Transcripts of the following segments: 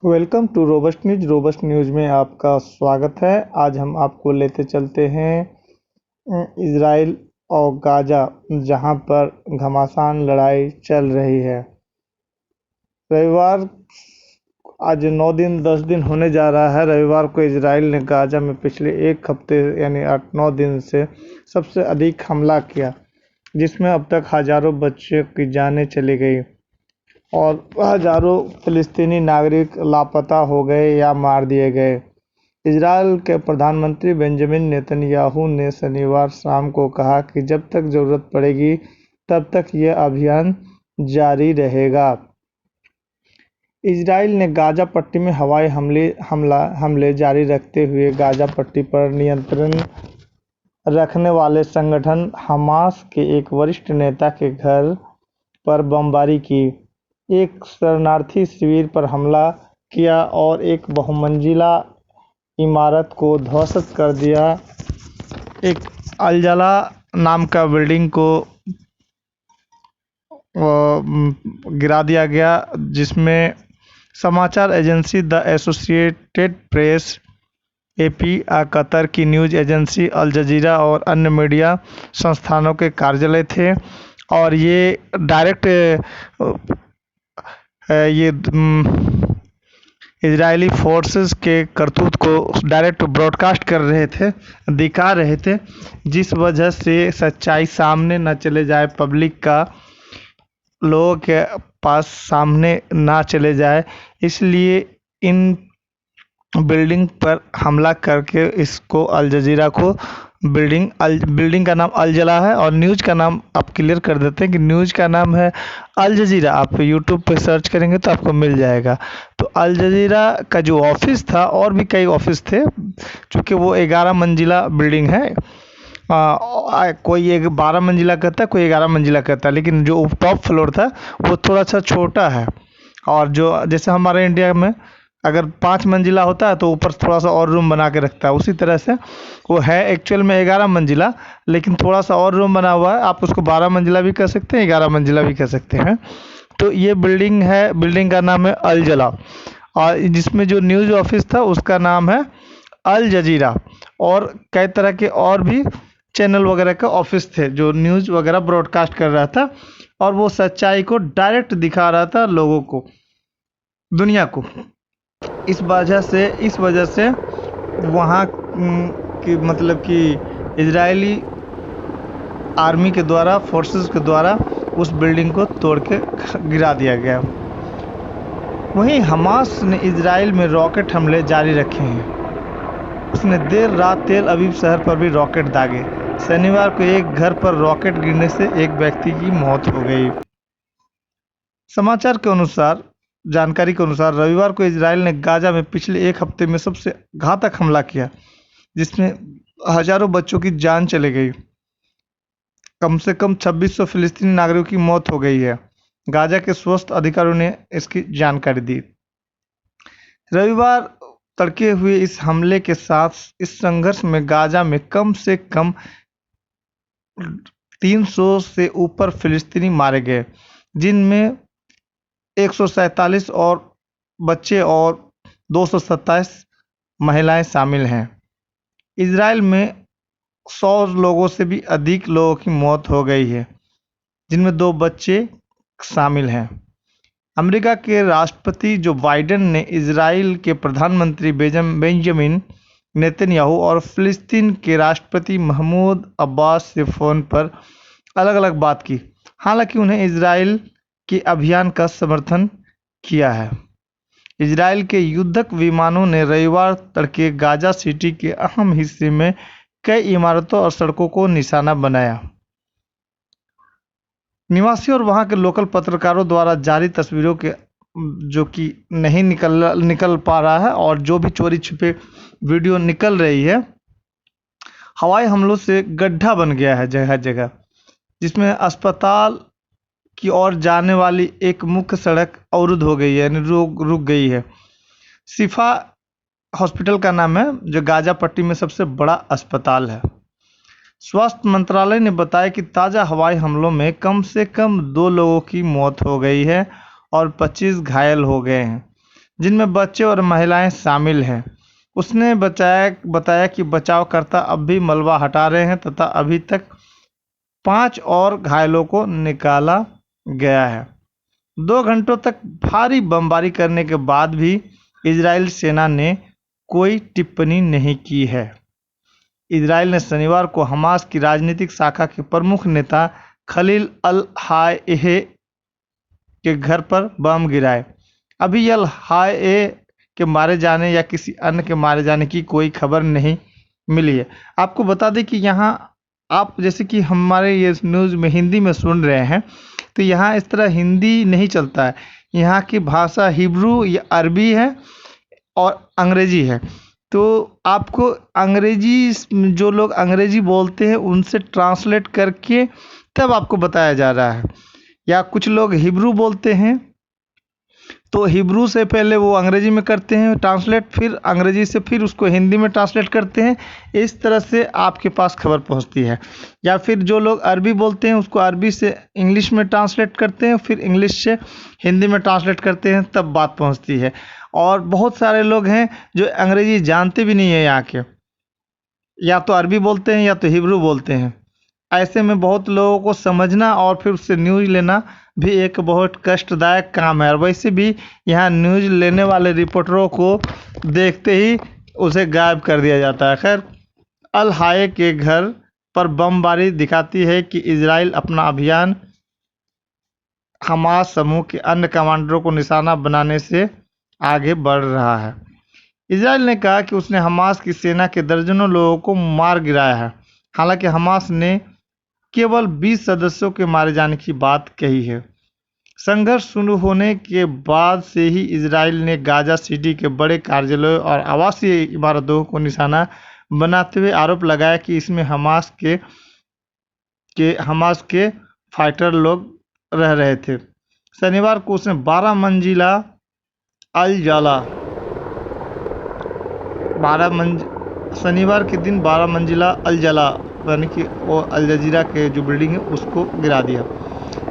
Welcome to Robust News. Robust News में आपका स्वागत है। आज हम आपको लेते चलते हैं इजराइल और गाजा, जहां पर घमासान लड़ाई चल रही है। रविवार, आज 9 दिन 10 दिन होने जा रहा है। रविवार को इजराइल ने गाजा में पिछले एक हफ्ते यानी 8-9 दिन से सबसे अधिक हमला किया, जिसमें अब तक हजारों बच्चों की जानें चली गई और हजारों फिलिस्तीनी नागरिक लापता हो गए या मार दिए गए। इजरायल के प्रधानमंत्री बेंजामिन नेतन्याहू ने शनिवार शाम को कहा कि जब तक जरूरत पड़ेगी तब तक यह अभियान जारी रहेगा। इजरायल ने गाजा पट्टी में हवाई हमले जारी रखते हुए गाजा पट्टी पर नियंत्रण रखने वाले संगठन हमास के एक वरिष्ठ नेता के घर पर बमबारी की, एक शरणार्थी शिविर पर हमला किया और एक बहुमंजिला इमारत को ध्वस्त कर दिया। एक अल-जला नाम का बिल्डिंग को गिरा दिया गया, जिसमें समाचार agency the associated press AP, Qatar की न्यूज़ एजेंसी अल जजीरा और अन्य मीडिया संस्थानों के कार्यालय थे। और ये डायरेक्ट ये इजरायली फोर्सेस के करतूत को डायरेक्ट ब्रॉडकास्ट कर रहे थे, दिखा रहे थे, जिस वजह से सच्चाई सामने न चले जाए, पब्लिक का लोगों के पास सामने ना चले जाए, इसलिए इन बिल्डिंग पर हमला करके इसको अल जजीरा को बिल्डिंग का नाम अल जला है और न्यूज़ का नाम आप क्लियर कर देते हैं कि न्यूज़ का नाम है अल जजीरा। आप यूट्यूब पे सर्च करेंगे तो आपको मिल जाएगा। तो अल जजीरा का जो ऑफिस था, और भी कई ऑफिस थे, क्योंकि वो 11 मंजिला बिल्डिंग है। कोई एक 12 मंजिला कहता है, कोई 11 मंजिला कहता है, लेकिन जो टॉप फ्लोर था वो थोड़ा सा छोटा है। और जो जैसे हमारे इंडिया में अगर 5 मंजिला होता है तो ऊपर थोड़ा सा और रूम बना के रखता है, उसी तरह से वो है एक्चुअल में 11 मंजिला, लेकिन थोड़ा सा और रूम बना हुआ है। आप उसको 12 मंजिला भी कह सकते हैं, 11 मंजिला भी कह सकते हैं। तो ये बिल्डिंग है, बिल्डिंग का नाम है अल जला, और जिसमें जो न्यूज़ ऑफिस था उसका नाम है अल जजीरा। और कई तरह के और भी चैनल वगैरह का ऑफिस थे जो न्यूज़ वगैरह ब्रॉडकास्ट कर रहा था, और वो सच्चाई को डायरेक्ट दिखा रहा था लोगों को, दुनिया को। इस वजह से वहाँ की मतलब कि इजरायली आर्मी के द्वारा, फोर्सेस के द्वारा उस बिल्डिंग को तोड़ के गिरा दिया गया। वहीं हमास ने इजराइल में रॉकेट हमले जारी रखे हैं। उसने देर रात तेल अवीव शहर पर भी रॉकेट दागे। शनिवार को एक घर पर रॉकेट गिरने से एक व्यक्ति की मौत हो गई। समाचार के अनुसार, जानकारी के अनुसार, रविवार को इजराइल ने गाजा में पिछले एक हफ्ते में सबसे घातक हमला किया, जिसमें हजारों बच्चों की जान चली गई। कम से कम 2600 फिलिस्तीनी नागरिकों की मौत हो गई है। गाजा के स्वास्थ्य अधिकारियों ने इसकी जानकारी दी। रविवार तड़के हुए इस हमले के साथ इस संघर्ष में गाजा में कम से कम 300 से ऊपर फिलिस्तीनी मारे गए, जिनमें 147 और बच्चे और 227 महिलाएं शामिल हैं। इजराइल में 100 लोगों से भी अधिक लोगों की मौत हो गई है, जिनमें 2 बच्चे शामिल हैं। अमेरिका के राष्ट्रपति जो बाइडेन ने इजराइल के प्रधानमंत्री बेंजामिन नेतन्याहू और फिलिस्तीन के राष्ट्रपति महमूद अब्बास से फ़ोन पर अलग अलग बात की। हालांकि उन्हें इजराइल के अभियान का समर्थन किया है। इजराइल के युद्धक विमानों ने रविवार तड़के गाजा सिटी के अहम हिस्से में कई इमारतों और सड़कों को निशाना बनाया। निवासियों और वहां के लोकल पत्रकारों द्वारा जारी तस्वीरों के जो कि नहीं निकल पा रहा है, और जो भी चोरी छिपे वीडियो निकल रही है, हवाई हमलों से गड्ढा बन गया है जगह जगह, जिसमें अस्पताल की ओर जाने वाली एक मुख्य सड़क अवरुद्ध हो गई है, यानी रुक गई है। शिफा हॉस्पिटल का नाम है, जो गाजा पट्टी में सबसे बड़ा अस्पताल है। स्वास्थ्य मंत्रालय ने बताया कि ताज़ा हवाई हमलों में कम से कम 2 लोगों की मौत हो गई है और 25 घायल हो गए हैं। जिनमें बच्चे और महिलाएं शामिल हैं। उसने बताया कि बचावकर्ता अब भी मलबा हटा रहे हैं तथा अभी तक 5 और घायलों को निकाला गया है। 2 घंटों तक भारी बमबारी करने के बाद भी इजराइल सेना ने कोई टिप्पणी नहीं की है। इजराइल ने शनिवार को हमास की राजनीतिक शाखा के प्रमुख नेता खलील अल-हायह के घर पर बम गिराए। अभी अल-हायह के मारे जाने या किसी अन्य के मारे जाने की कोई खबर नहीं मिली है। आपको बता दें कि यहाँ आप जैसे कि हमारे ये न्यूज़ में हिंदी में सुन रहे हैं, तो यहाँ इस तरह हिंदी नहीं चलता है। यहाँ की भाषा हिब्रू या अरबी है और अंग्रेजी है। तो आपको अंग्रेजी, जो लोग अंग्रेजी बोलते हैं उनसे ट्रांसलेट करके तब आपको बताया जा रहा है। या कुछ लोग हिब्रू बोलते हैं तो हिब्रू से पहले वो अंग्रेजी में करते हैं ट्रांसलेट, फिर अंग्रेजी से फिर उसको हिंदी में ट्रांसलेट करते हैं। इस तरह से आपके पास खबर पहुंचती है। या फिर जो लोग अरबी बोलते हैं उसको अरबी से इंग्लिश में ट्रांसलेट करते हैं, फिर इंग्लिश से हिंदी में ट्रांसलेट करते हैं, तब बात पहुंचती है। और बहुत सारे लोग हैं जो अंग्रेजी जानते भी नहीं है यहाँ के, या तो अरबी बोलते हैं या तो हिब्रू बोलते हैं। ऐसे में बहुत लोगों को समझना और फिर उससे न्यूज़ लेना भी एक बहुत कष्टदायक काम है। और वैसे भी यहाँ न्यूज़ लेने वाले रिपोर्टरों को देखते ही उसे गायब कर दिया जाता है। खैर, अल-हाय के घर पर बमबारी दिखाती है कि इजराइल अपना अभियान हमास समूह के अन्य कमांडरों को निशाना बनाने से आगे बढ़ रहा है। इजराइल ने कहा कि उसने हमास की सेना के दर्जनों लोगों को मार गिराया है। हालांकि हमास ने केवल 20 सदस्यों के मारे जाने की बात कही है। संघर्ष शुरू होने के बाद से ही इजराइल ने गाजा सिटी के बड़े कार्यालयों और आवासीय इमारतों को निशाना बनाते हुए आरोप लगाया कि इसमें हमास के फाइटर लोग रह रहे थे। शनिवार को उसने 12 मंजिला शनिवार के दिन 12 मंजिला अल जला यानी कि वो अल जजीरा के जो बिल्डिंग है उसको गिरा दिया,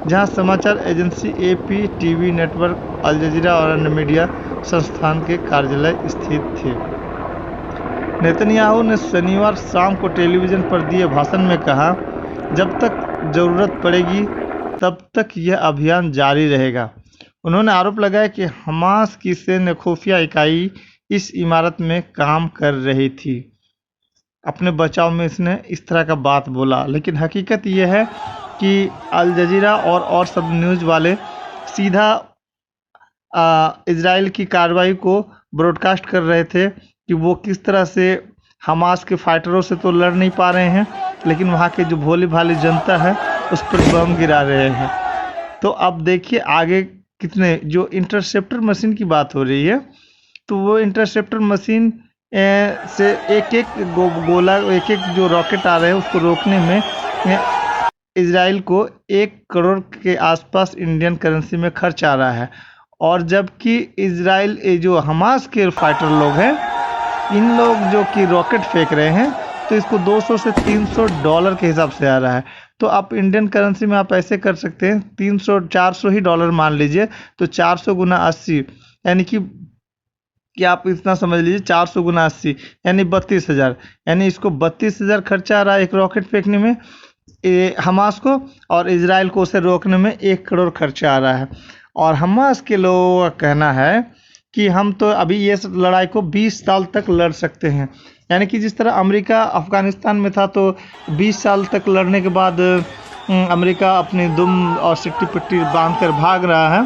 जहां समाचार एजेंसी एपी, टीवी नेटवर्क, अल जजीरा और अन्य मीडिया संस्थान के कार्यालय स्थित थे। नेतन्याहू ने शनिवार शाम को टेलीविज़न पर दिए भाषण में कहा, जब तक ज़रूरत पड़ेगी तब तक यह अभियान जारी रहेगा। उन्होंने आरोप लगाया कि हमास की सैन्य खुफिया इकाई इस इमारत में काम कर रही थी। अपने बचाव में इसने इस तरह का बात बोला, लेकिन हकीकत यह है कि अल जजीरा और सब न्यूज़ वाले सीधा इजराइल की कार्रवाई को ब्रॉडकास्ट कर रहे थे कि वो किस तरह से हमास के फाइटरों से तो लड़ नहीं पा रहे हैं, लेकिन वहाँ के जो भोली भाली जनता है उस पर बम गिरा रहे हैं। तो अब देखिए आगे कितने, जो इंटरसेप्टर मशीन की बात हो रही है, तो वो इंटरसेप्टर मशीन से एक गोला, एक जो रॉकेट आ रहे हैं उसको रोकने में इजराइल को 1 करोड़ के आसपास इंडियन करेंसी में खर्च आ रहा है। और जबकि इजराइल जो हमास के फाइटर लोग हैं, इन लोग जो कि रॉकेट फेंक रहे हैं, तो इसको 200 से 300 डॉलर के हिसाब से आ रहा है। तो आप इंडियन करेंसी में आप ऐसे कर सकते हैं, 300-400 ही डॉलर मान लीजिए, तो 400 गुना 80 यानी कि आप इतना समझ लीजिए 400 गुना 80 यानी 32,000, यानी इसको 32,000 खर्चा आ रहा है एक रॉकेट फेंकने में हमास को, और इजराइल को उसे रोकने में 1 करोड़ खर्चा आ रहा है। और हमास के लोगों का कहना है कि हम तो अभी ये लड़ाई को 20 साल तक लड़ सकते हैं। यानी कि जिस तरह अमेरिका अफ़गानिस्तान में था तो 20 साल तक लड़ने के बाद अमेरिका अपनी दुम और सिट्टी पिट्टी बांध कर भाग रहा है,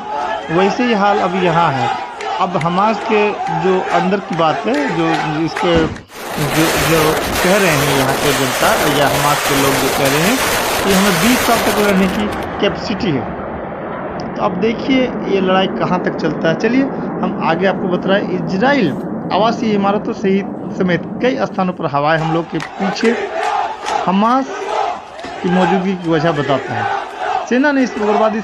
वैसे ही हाल अभी यहाँ है। अब हमास के जो अंदर की बात है, जो इसके जो कह रहे हैं यहाँ के जनता या हमास के लोग जो कह रहे हैं कि हमें 20 साल तक लड़ने की कैपेसिटी है। तो अब देखिए ये लड़ाई कहाँ तक चलता है। चलिए हम आगे आपको बता रहे हैं। इजराइल आवासीय इमारतों समेत कई स्थानों पर हवाई हमलों के पीछे हमास की मौजूदगी की वजह बताता है। सेना ने इस उग्रवादी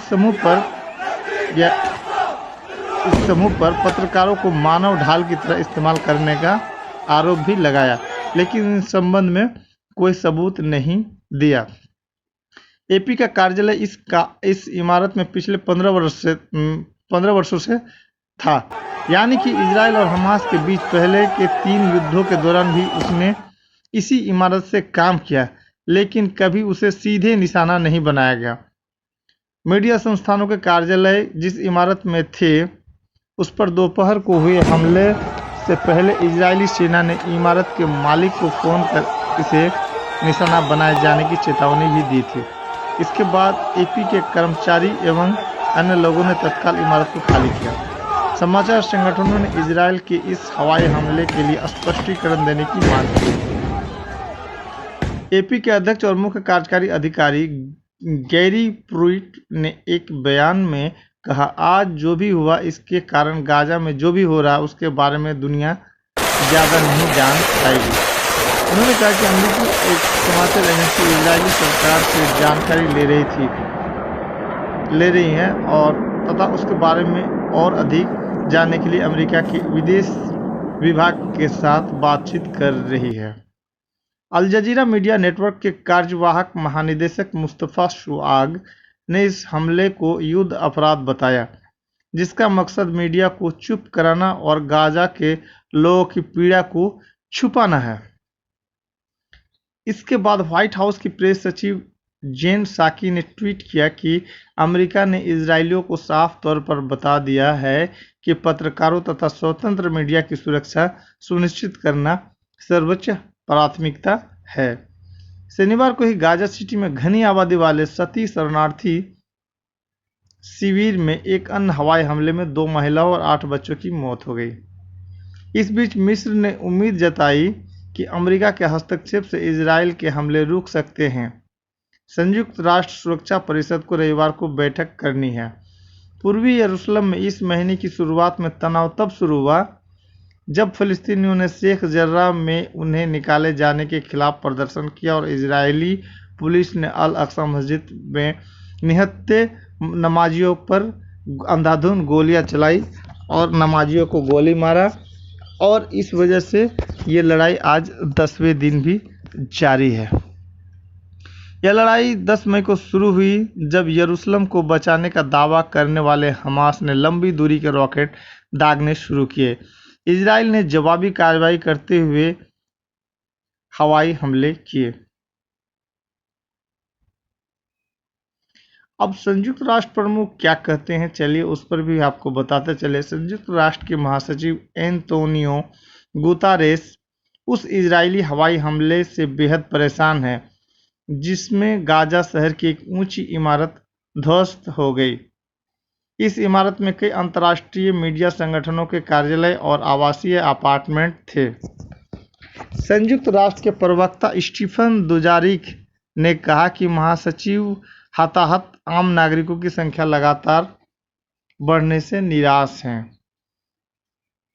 समूह पर पत्रकारों को मानव ढाल की तरह इस्तेमाल करने का आरोप भी लगाया, लेकिन इस संबंध में कोई सबूत नहीं दिया। एपी का कार्यालय इस इमारत में पिछले 15 वर्षों से था। यानी कि इजराइल और हमास के बीच पहले के 3 युद्धों के दौरान भी उसने इसी इमारत से काम किया, लेकिन कभी उसे सीधे निशाना नहीं बनाया गया। मीडिया संस्थानों के कार्यालय जिस इमारत में थे, उस पर दोपहर को हुए हमले से पहले इजरायली सेना ने इमारत के मालिक को फ़ोन कर इसे निशाना बनाए जाने की चेतावनी भी दी थी। इसके बाद एपी के कर्मचारी एवं अन्य लोगों ने तत्काल इमारत को खाली किया। समाचार संगठनों ने इजरायल के इस हवाई हमले के लिए स्पष्टीकरण देने की मांग की। एपी के अध्यक्ष और मुख्य कार्यकारी अधिकारी गैरी प्रुइट ने एक बयान में कहा, आज जो भी हुआ इसके कारण गाजा में जो भी हो रहा है उसके बारे में दुनिया ज़्यादा नहीं जान पाएगी। उन्होंने कहा कि अमेरिकी एक समाचार एजेंसी इजरायली सरकार से जानकारी ले रही है और तथा उसके बारे में और अधिक जानने के लिए अमेरिका के विदेश विभाग के साथ बातचीत कर रही है। अल जजीरा मीडिया नेटवर्क के कार्यवाहक महानिदेशक मुस्तफ़ा शुआग ने इस हमले को युद्ध अपराध बताया, जिसका मकसद मीडिया को चुप कराना और गाजा के लोगों की पीड़ा को छुपाना है। इसके बाद व्हाइट हाउस की प्रेस सचिव जेन साकी ने ट्वीट किया कि अमेरिका ने इजरायलियों को साफ तौर पर बता दिया है कि पत्रकारों तथा स्वतंत्र मीडिया की सुरक्षा सुनिश्चित करना सर्वोच्च प्राथमिकता है। शनिवार को ही गाजा सिटी में घनी आबादी वाले सती शरणार्थी शिविर में एक अन्य हवाई हमले में 2 महिलाओं और 8 बच्चों की मौत हो गई। इस बीच मिस्र ने उम्मीद जताई कि अमेरिका के हस्तक्षेप से इजरायल के हमले रुक सकते हैं। संयुक्त राष्ट्र सुरक्षा परिषद को रविवार को बैठक करनी है। पूर्वी यरूशलेम में इस महीने की शुरुआत में तनाव तब शुरू हुआ जब फिलिस्तीनियों ने शेख जर्रा में उन्हें निकाले जाने के खिलाफ प्रदर्शन किया और इजरायली पुलिस ने अल अक्सा मस्जिद में निहत्थे नमाजियों पर अंधाधुंध गोलियां चलाई और नमाजियों को गोली मारा, और इस वजह से ये लड़ाई आज 10वें दिन भी जारी है। यह लड़ाई 10 मई को शुरू हुई जब यरूशलेम को बचाने का दावा करने वाले हमास ने लंबी दूरी के रॉकेट दागने शुरू किए। इजराइल ने जवाबी कार्रवाई करते हुए हवाई हमले किए। अब संयुक्त राष्ट्र प्रमुख क्या कहते हैं, चलिए उस पर भी आपको बताते चले। संयुक्त राष्ट्र के महासचिव एंटोनियो गुतारेस उस इजरायली हवाई हमले से बेहद परेशान है जिसमें गाजा शहर की एक ऊंची इमारत ध्वस्त हो गई। इस इमारत में कई अंतर्राष्ट्रीय मीडिया संगठनों के कार्यालय और आवासीय अपार्टमेंट थे। संयुक्त राष्ट्र के प्रवक्ता स्टीफन दुजारिक ने कहा कि महासचिव हताहत आम नागरिकों की संख्या लगातार बढ़ने से निराश हैं।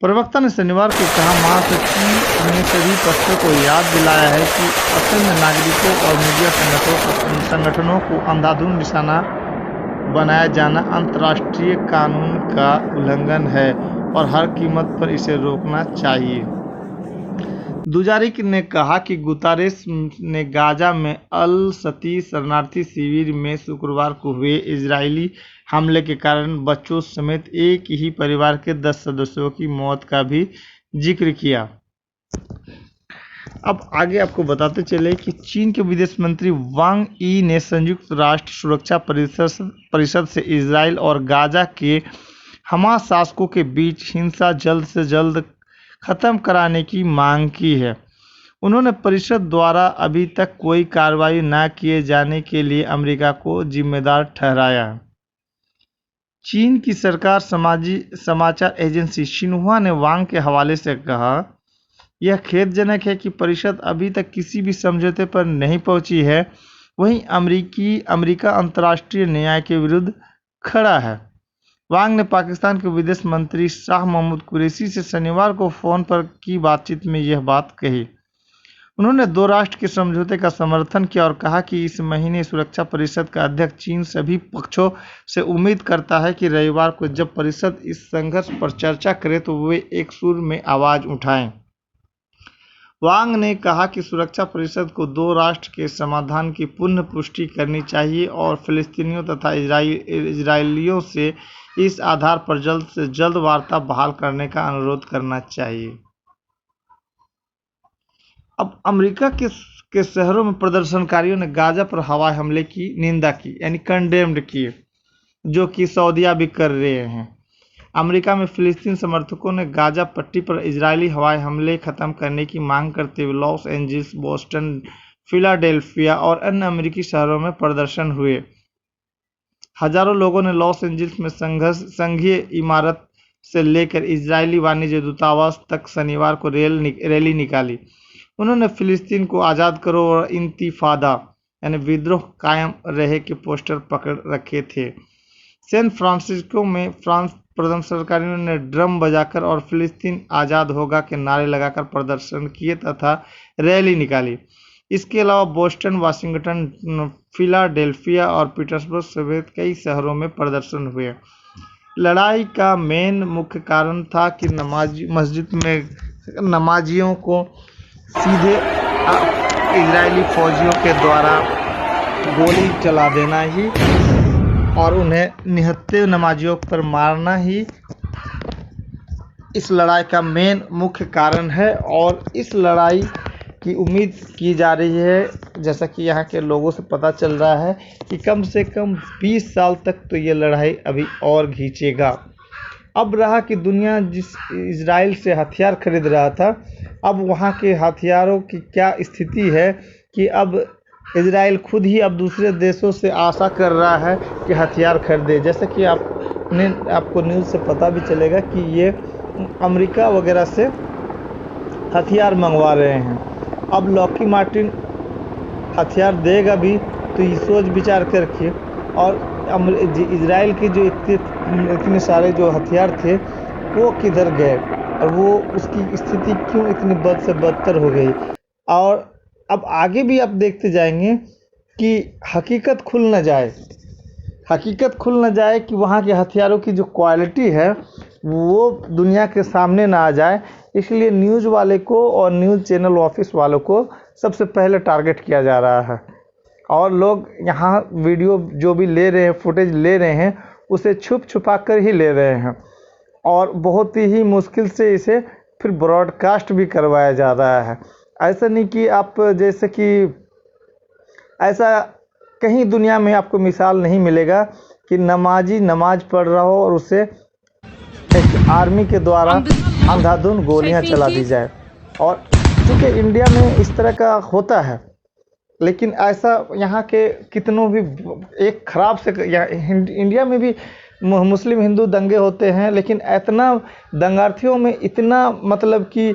प्रवक्ता ने शनिवार को कहा, महासचिव ने सभी पक्षों को याद दिलाया है कि असंख्य नागरिकों और मीडिया संगठनों को अंधाधुंध निशाना बनाया जाना अंतर्राष्ट्रीय कानून का उल्लंघन है और हर कीमत पर इसे रोकना चाहिए। दुजारिक ने कहा कि गुतारेस ने गाजा में अल सती शरणार्थी शिविर में शुक्रवार को हुए इजरायली हमले के कारण बच्चों समेत एक ही परिवार के 10 सदस्यों की मौत का भी जिक्र किया। अब आगे आपको बताते चले कि चीन के विदेश मंत्री वांग यी ने संयुक्त राष्ट्र सुरक्षा परिषद से इजरायल और गाजा के हमास शासकों के बीच हिंसा जल्द से जल्द खत्म कराने की मांग की है। उन्होंने परिषद द्वारा अभी तक कोई कार्रवाई न किए जाने के लिए अमेरिका को जिम्मेदार ठहराया। चीन की सरकार समाचार एजेंसी शिन्हुआ ने वांग के हवाले से कहा, यह खेदजनक है कि परिषद अभी तक किसी भी समझौते पर नहीं पहुंची है। वहीं अमेरिका अंतर्राष्ट्रीय न्याय के विरुद्ध खड़ा है। वांग ने पाकिस्तान के विदेश मंत्री शाह महमूद कुरैशी से शनिवार को फोन पर की बातचीत में यह बात कही। उन्होंने 2 राष्ट्र के समझौते का समर्थन किया और कहा कि इस महीने सुरक्षा परिषद का अध्यक्ष चीन सभी पक्षों से उम्मीद करता है कि रविवार को जब परिषद इस संघर्ष पर चर्चा करे तो वे एक सुर में आवाज उठाएं। वांग ने कहा कि सुरक्षा परिषद को 2 राष्ट्र के समाधान की पुनः पुष्टि करनी चाहिए और फिलिस्तीनियों तथा इजरायलियों से इस आधार पर जल्द से जल्द वार्ता बहाल करने का अनुरोध करना चाहिए। अब अमेरिका के शहरों में प्रदर्शनकारियों ने गाजा पर हवाई हमले की निंदा की, यानी कंडेम्ड की, जो कि सऊदीया भी कर रहे हैं। अमेरिका में फिलिस्तीन समर्थकों ने गाजा पट्टी पर इजरायली हवाई हमले खत्म करने की मांग करते हुए लॉस एंजिल्स, बोस्टन, फिलाडेल्फिया और अन्य अमेरिकी शहरों में प्रदर्शन हुए। हजारों लोगों ने लॉस एंजिल्स में संघीय इमारत से लेकर इजरायली वाणिज्य दूतावास तक शनिवार को रैली निकाली। उन्होंने फिलिस्तीन को आज़ाद करो और इंतिफादा यानी विद्रोह कायम रहे के पोस्टर पकड़ रखे थे। सैन फ्रांसिस्को में प्रदर्शनकारियों ने ड्रम बजाकर और फिलिस्तीन आज़ाद होगा के नारे लगाकर प्रदर्शन किए तथा रैली निकाली। इसके अलावा बोस्टन, वाशिंगटन, फिलाडेल्फिया और पीटर्सबर्ग समेत कई शहरों में प्रदर्शन हुए। लड़ाई का मुख्य कारण था कि मस्जिद में नमाजियों को सीधे इजरायली फौजियों के द्वारा गोली चला देना ही और उन्हें निहत्थे नमाजियों पर मारना ही इस लड़ाई का मुख्य कारण है। और इस लड़ाई की उम्मीद की जा रही है, जैसा कि यहाँ के लोगों से पता चल रहा है, कि कम से कम 20 साल तक तो ये लड़ाई अभी और खींचेगा। अब रहा कि दुनिया जिस इजराइल से हथियार खरीद रहा था, अब वहाँ के हथियारों की क्या स्थिति है कि अब इजराइल खुद ही अब दूसरे देशों से आशा कर रहा है कि हथियार खरीदे। जैसे कि आपको न्यूज़ से पता भी चलेगा कि ये अमेरिका वगैरह से हथियार मंगवा रहे हैं। अब लॉकहीड मार्टिन हथियार देगा भी तो ये सोच विचार करके, और इजराइल के जो इतने सारे जो हथियार थे वो किधर गए और वो उसकी स्थिति क्यों इतनी बद से बदतर हो गई। और अब आगे भी आप देखते जाएंगे कि हकीकत खुल न जाए कि वहाँ के हथियारों की जो क्वालिटी है वो दुनिया के सामने ना आ जाए। इसलिए न्यूज़ वाले को और न्यूज़ चैनल ऑफिस वालों को सबसे पहले टारगेट किया जा रहा है, और लोग यहाँ वीडियो जो भी ले रहे हैं, फुटेज ले रहे हैं, उसे छुपा कर ही ले रहे हैं और बहुत ही मुश्किल से इसे फिर ब्रॉडकास्ट भी करवाया जा रहा है। ऐसा नहीं कि आप जैसे कि ऐसा कहीं दुनिया में आपको मिसाल नहीं मिलेगा कि नमाजी नमाज पढ़ रहा हो और उसे एक आर्मी के द्वारा अंधाधुंध गोलियां चला दी जाए। और चूँकि इंडिया में इस तरह का होता है, लेकिन ऐसा यहाँ के कितनों भी एक ख़राब से इंडिया में भी मुस्लिम हिंदू दंगे होते हैं, लेकिन इतना दंगार्थियों में इतना मतलब कि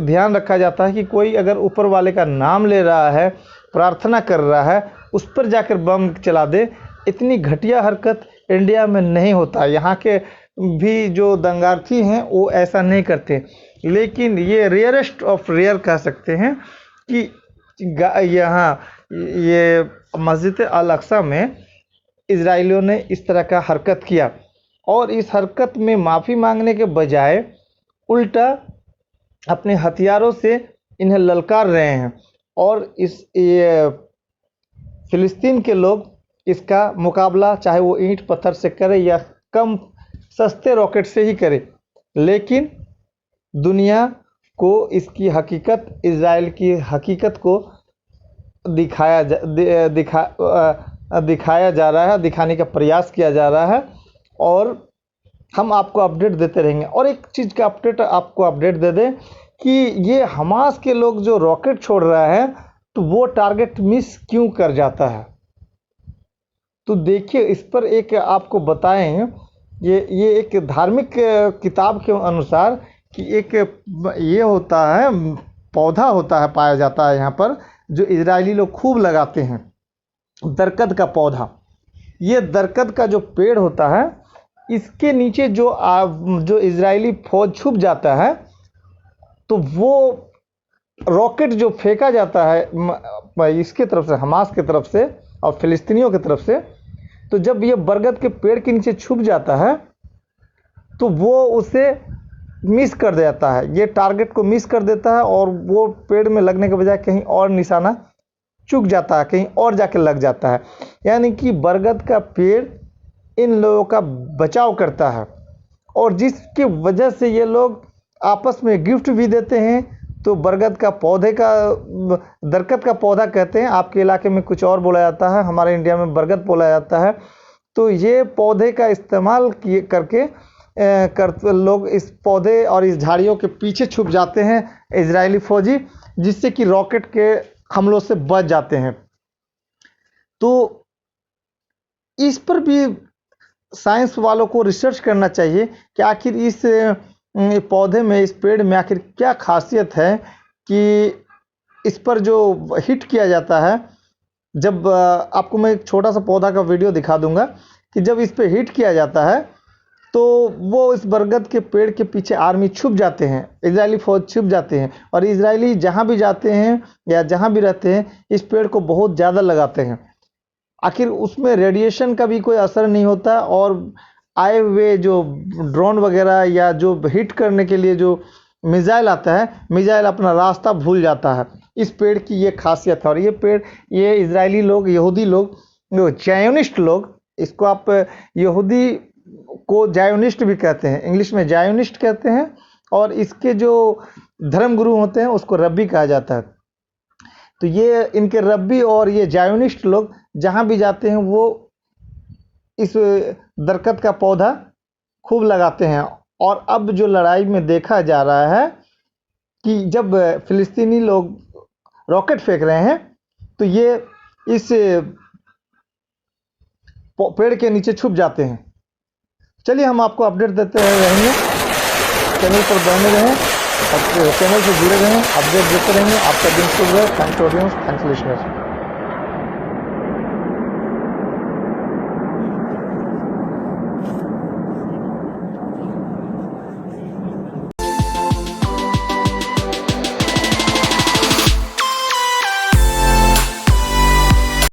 ध्यान रखा जाता है कि कोई अगर ऊपर वाले का नाम ले रहा है, प्रार्थना कर रहा है, उस पर जाकर बम चला दे। इतनी घटिया हरकत इंडिया में नहीं होता। यहाँ के भी जो दंगार्थी हैं वो ऐसा नहीं करते, लेकिन ये रेयरेस्ट ऑफ रेयर कह सकते हैं कि यहाँ ये मस्जिद अल अक्सा में इजराइलियों ने इस तरह का हरकत किया, और इस हरकत में माफ़ी मांगने के बजाय उल्टा अपने हथियारों से इन्हें ललकार रहे हैं। और ये फ़िलिस्तीन के लोग इसका मुकाबला चाहे वो ईंट पत्थर से करे या कम सस्ते रॉकेट से ही करे, लेकिन दुनिया को इसकी हकीकत, इजराइल की हकीकत को दिखाया जा रहा है, दिखाने का प्रयास किया जा रहा है, और हम आपको अपडेट देते रहेंगे। और एक चीज़ का आपको अपडेट दे दें कि ये हमास के लोग जो रॉकेट छोड़ रहा है तो वो टारगेट मिस क्यों कर जाता है। तो देखिए, इस पर एक आपको बताएं, ये एक धार्मिक किताब के अनुसार कि एक ये होता है, पौधा होता है, पाया जाता है यहाँ पर, जो इजरायली लोग खूब लगाते हैं, दरकत का पौधा। ये दरकत का जो पेड़ होता है, इसके नीचे जो इजरायली फौज छुप जाता है, तो वो रॉकेट जो फेंका जाता है इसके तरफ से, हमास की तरफ से और फिलिस्तीनियों की तरफ से, तो जब ये बरगद के पेड़ के नीचे छुप जाता है तो वो उसे मिस कर देता है, ये टारगेट को मिस कर देता है, और वो पेड़ में लगने के बजाय कहीं और निशाना चूक जाता है, कहीं और जाके लग जाता है। यानी कि बरगद का पेड़ इन लोगों का बचाव करता है, और जिसकी वजह से ये लोग आपस में गिफ्ट भी देते हैं। तो बरगद का पौधे का दरकत का पौधा कहते हैं, आपके इलाके में कुछ और बोला जाता है, हमारे इंडिया में बरगद बोला जाता है। तो ये पौधे का इस्तेमाल किए करके लोग इस पौधे और इस झाड़ियों के पीछे छुप जाते हैं इजरायली फौजी, जिससे कि रॉकेट के हमलों से बच जाते हैं। तो इस पर भी साइंस वालों को रिसर्च करना चाहिए कि आखिर इस पौधे में, इस पेड़ में आखिर क्या खासियत है कि इस पर जो हिट किया जाता है, जब आपको मैं एक छोटा सा पौधा का वीडियो दिखा दूंगा कि जब इस पे हिट किया जाता है तो वो इस बरगद के पेड़ के पीछे आर्मी छुप जाते हैं, इजरायली फौज छुप जाते हैं, और इजरायली जहां भी जाते हैं या जहां भी रहते हैं इस पेड़ को बहुत ज़्यादा लगाते हैं। आखिर उसमें रेडिएशन का भी कोई असर नहीं होता, और आए हुए जो ड्रोन वगैरह या जो हिट करने के लिए जो मिसाइल आता है, मिसाइल अपना रास्ता भूल जाता है। इस पेड़ की ये खासियत है। और ये पेड़, ये इजरायली लोग, यहूदी लोग, जायोनिस्ट लोग, इसको आप यहूदी को जायोनिस्ट भी कहते हैं, इंग्लिश में जायोनिस्ट कहते हैं, और इसके जो धर्मगुरु होते हैं उसको रब्बी कहा जाता है। तो ये इनके रब्बी और ये जायोनिस्ट लोग जहां भी जाते हैं वो इस दरकत का पौधा खूब लगाते हैं। और अब जो लड़ाई में देखा जा रहा है कि जब फिलिस्तीनी लोग रॉकेट फेंक रहे हैं तो ये इस पेड़ के नीचे छुप जाते हैं। चलिए हम आपको अपडेट देते रहेंगे, चैनल पर बने रहें, चैनल से जुड़े रहें, अपडेट देते रहेंगे। आपका दिन शुभ रहे। Thanks for audience, thanks listeners.